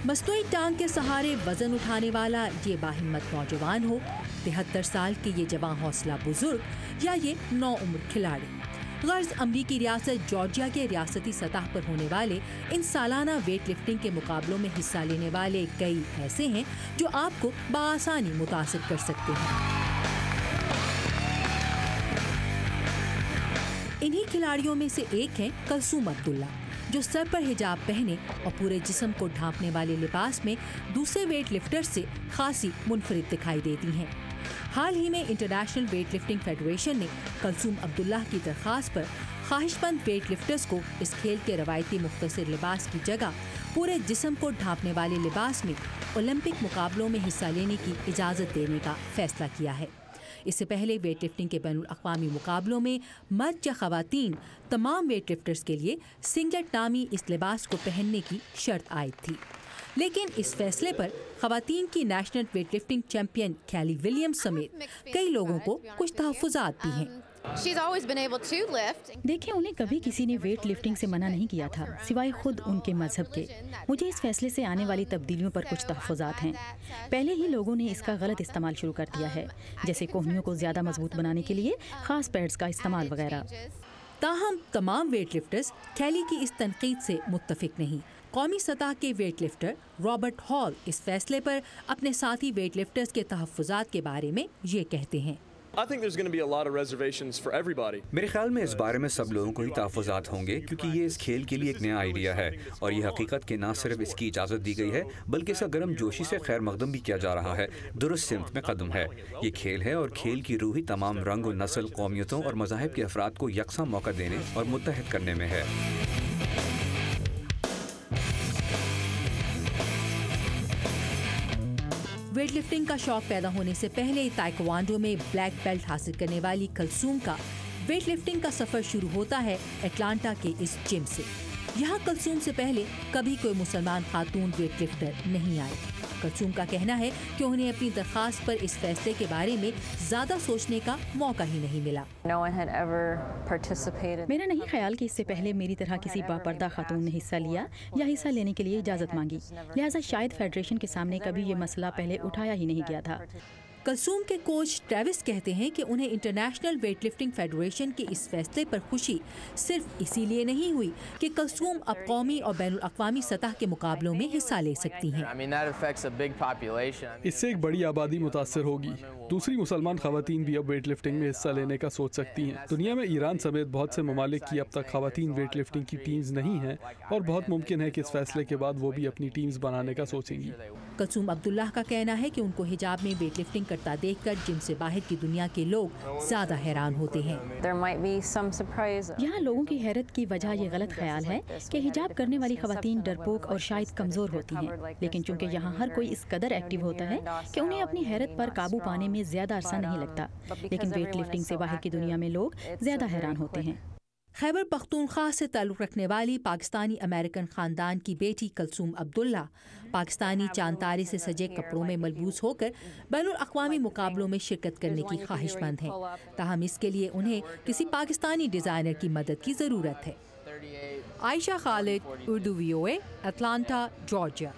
مصنوعی ٹانگ کے سہارے وزن اٹھانے والا یہ باہمت نوجوان ہو، 73 سال کے یہ جواں حوصلہ بزرگ یا یہ نو عمر کھلاڑی، غرض امریکی ریاست جارجیا کے ریاستی سطح پر ہونے والے ان سالانہ ویٹ لفٹنگ کے مقابلوں میں حصہ لینے والے کئی ایسے ہیں جو آپ کو بآسانی متاثر کر سکتے ہیں۔ انہی کھلاڑیوں میں سے ایک ہیں کلثوم عبداللہ، جو سر پر حجاب پہنے اور پورے جسم کو ڈھانپنے والے لباس میں دوسرے ویٹ لفٹر سے خاصی منفرد دکھائی دیتی ہیں۔ حال ہی میں انٹرنیشنل ویٹ لفٹنگ فیڈریشن نے کلثوم عبداللہ کی درخواست پر خواہش مند ویٹ لفٹرز کو اس کھیل کے روایتی مختصر لباس کی جگہ پورے جسم کو ڈھانپنے والے لباس میں اولمپک مقابلوں میں حصہ لینے کی اجازت دینے کا فیصلہ کیا ہے۔ اس سے پہلے ویٹ لفٹنگ کے بین الاقوامی مقابلوں میں مرد یا خواتین تمام ویٹ لفٹرز کے لیے سنگلٹ نامی اس لباس کو پہننے کی شرط عائد تھی، لیکن اس فیصلے پر خواتین کی نیشنل ویٹ لفٹنگ چیمپئن کیلی ولیمز سمیت کئی لوگوں کو کچھ تحفظات بھی ہیں۔ دیکھیں، انہیں کبھی کسی نے ویٹ لفٹنگ سے منع نہیں کیا تھا سوائے خود ان کے مذہب کے۔ مجھے اس فیصلے سے آنے والی تبدیلیوں پر کچھ تحفظات ہیں۔ پہلے ہی لوگوں نے اس کا غلط استعمال شروع کر دیا ہے، جیسے کوہنیوں کو زیادہ مضبوط بنانے کے لیے خاص پیڈز کا استعمال وغیرہ۔ تاہم تمام ویٹ لفٹرز کیلی کی اس تنقید سے متفق نہیں۔ قومی سطح کے ویٹ لفٹر رابرٹ ہال اس فیصلے پر اپنے ساتھی ویٹ لفٹرز کے تحفظات کے بارے میں یہ کہتے ہیں۔ میرے خیال میں اس بارے میں سب لوگوں کو ہی تحفظات ہوں گے، کیونکہ یہ اس کھیل کے لیے ایک نیا آئیڈیا ہے اور یہ حقیقت کہ نہ صرف اس کی اجازت دی گئی ہے بلکہ اسے گرم جوشی سے خیر مقدم بھی کیا جا رہا ہے، درست سمت میں قدم ہے۔ یہ کھیل ہے اور کھیل کی روح ہی تمام رنگ و نسل، قومیتوں اور مذاہب کے افراد کو یکساں موقع دینے اور متحد کرنے میں ہے۔ ویٹ لفٹنگ کا شوق پیدا ہونے سے پہلے تائیکوانڈو میں بلیک بیلٹ حاصل کرنے والی کلثوم کا ویٹ لفٹنگ کا سفر شروع ہوتا ہے اٹلانٹا کے اس جم سے۔ یہاں کلثوم سے پہلے کبھی کوئی مسلمان خاتون ویٹ لفٹر نہیں آئی۔ کلثوم کا کہنا ہے کہ انہیں اپنی درخواست پر اس فیصلے کے بارے میں زیادہ سوچنے کا موقع ہی نہیں ملا۔ میرا نہیں خیال کہ اس سے پہلے میری طرح کسی باپردہ خاتون نے حصہ لیا یا حصہ لینے کے لیے اجازت مانگی، لہٰذا شاید فیڈریشن کے سامنے کبھی یہ مسئلہ پہلے اٹھایا ہی نہیں گیا تھا۔ کلثوم کے کوچ ٹریوس کہتے ہیں کہ انہیں انٹرنیشنل ویٹ لفٹنگ فیڈریشن کے اس فیصلے پر خوشی صرف اسی لیے نہیں ہوئی کہ کلثوم اب قومی اور بین الاقوامی سطح کے مقابلوں میں حصہ لے سکتی ہیں۔ اس سے ایک بڑی آبادی متاثر ہوگی، دوسری مسلمان خواتین بھی اب ویٹ لفٹنگ میں حصہ لینے کا سوچ سکتی ہیں۔ دنیا میں ایران سمیت بہت سے ممالک کی اب تک خواتین ویٹ لفٹنگ کی ٹیمز نہیں ہیں اور بہت ممکن ہے کہ اس فیصلے کے بعد وہ بھی اپنی ٹیمز بنانے کا سوچیں گی۔ کلثوم عبداللہ کا کہنا ہے کہ ان کو حجاب میں ویٹ لفٹنگ کرتا دیکھ کر جم سے باہر کی دنیا کے لوگ زیادہ حیران ہوتے ہیں۔ یہاں لوگوں کی حیرت کی وجہ یہ غلط خیال ہے کہ حجاب کرنے والی خواتین ڈرپوک اور شاید کمزور ہوتی ہیں، لیکن چونکہ یہاں ہر کوئی اس قدر ایکٹیو ہوتا ہے کہ انہیں اپنی حیرت پر قابو پانے میں زیادہ عرصہ نہیں لگتا، لیکن ویٹ لفٹنگ سے باہر کی دنیا میں لوگ زیادہ حیران ہوتے ہیں۔ خیبر پختونخوا سے تعلق رکھنے والی پاکستانی امریکن خاندان کی بیٹی کلثوم عبداللہ پاکستانی چاند تارے سے سجے کپڑوں میں ملبوس ہو کر بین الاقوامی مقابلوں میں شرکت کرنے کی خواہش مند ہیں، تاہم اس کے لیے انہیں کسی پاکستانی ڈیزائنر کی مدد کی ضرورت ہے۔ عائشہ خالد، اردو VOA، اٹلانٹا، جارجیا۔